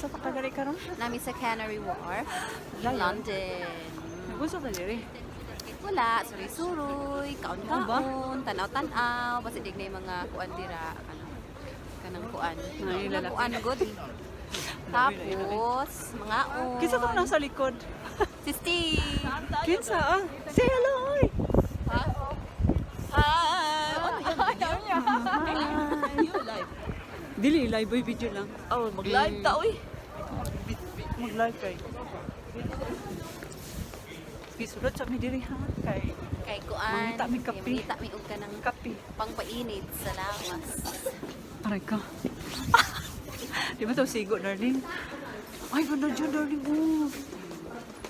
Asa pa ka dali karon? Nami sa Canary Wharf, Layo. London. Gusto ta diri. Wala, suroy-suroy, kaon-kaon, tanaw-tanaw, basta dig na yung mga kuan dira, kanang kuan. Ay, Mga lalaki. kuan good. Tapos, mga on. Kinsa to nasa likod? Si Steve. Kinsa ah? Say hello. Oy. Ha? Dili live boy video lang. Oh, mag-live ta, uy. Mag-live kay. Gisulod sa mi diri ha kay Kay kuan. Mangita mi kape. Mangita mi og kanang kape. pangpainit sa lawas. Aray ka. Di ba to sigo, darling? Ay, ganda dyan, darling. Oh.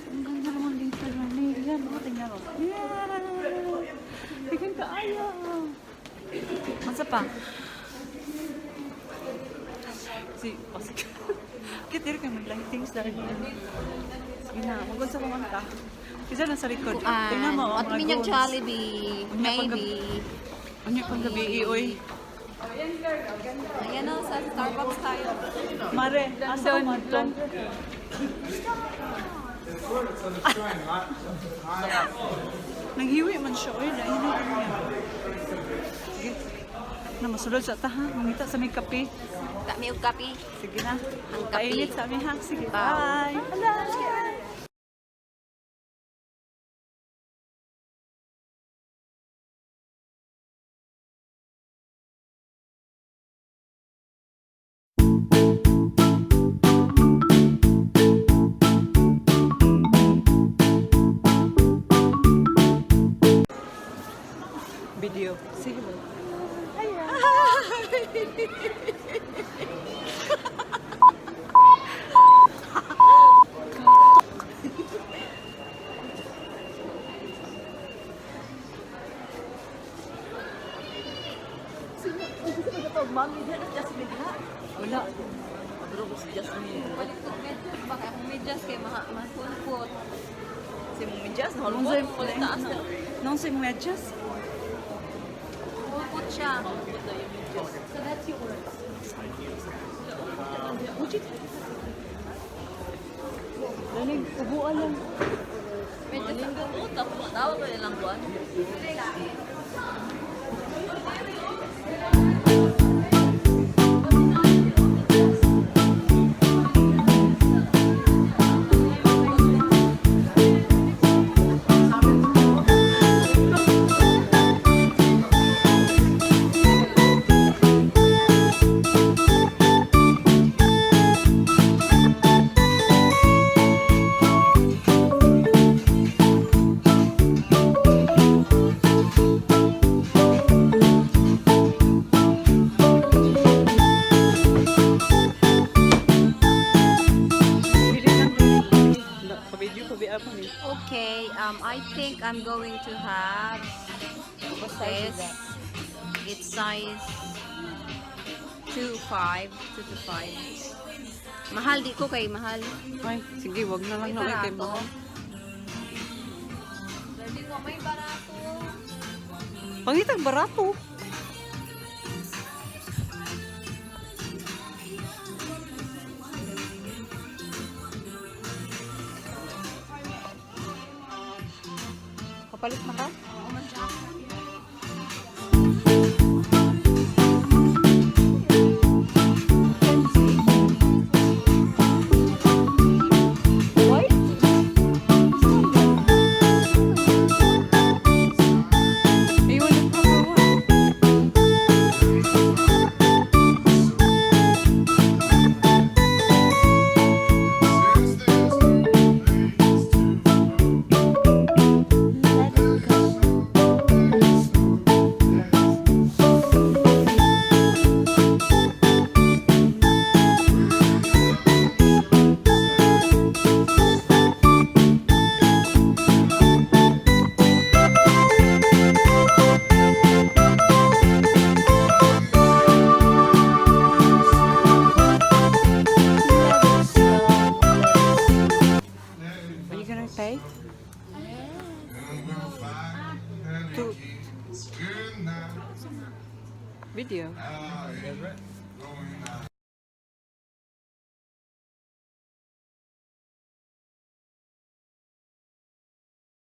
Ang ganda naman dito, darling. Yan, oh, tingnan mo. Yan. Tingnan ka, ayaw. Masa pa? Pasig. Kitir ka mag-lightings, darling. Sige na, magod sa kumanta. Kisa lang sa likod. Tingnan mo, At minyag Jollibee, maybe. Ano pang gabi, oy? Ayan o, sa Starbucks tayo. Mare, asa mo to? Naghiwi man siya, oy. Nainit niya. Sige. Na masulod sa taha. Mangita sa may kape. Kami og kape. Sige na. Ang kape. Kainit sa aming hang. Sige, Bye. bye. Video. Sige mo. Mami, dyan na Jasmine ha. Wala. Pero ko si Jasmine. Balik ko medyas. Baka akong medyas kay mahulpot. Si Mami Jas, Nung nahulpot. sa Kulit taas na. nung sa medyas. Mahulpot siya. So that's yours. Dalig, ubuan lang. Medyas ang Oo, tapos tawag ko nilang buwan. Okay, I think I'm going to have this. It's size 2.5, 2 to 5. Mahal di ko kay mahal. Ay, sige, wag na lang na kay mo. Hindi ko may barato. Pangitang barato. Kapalit na ka? Okay. To video.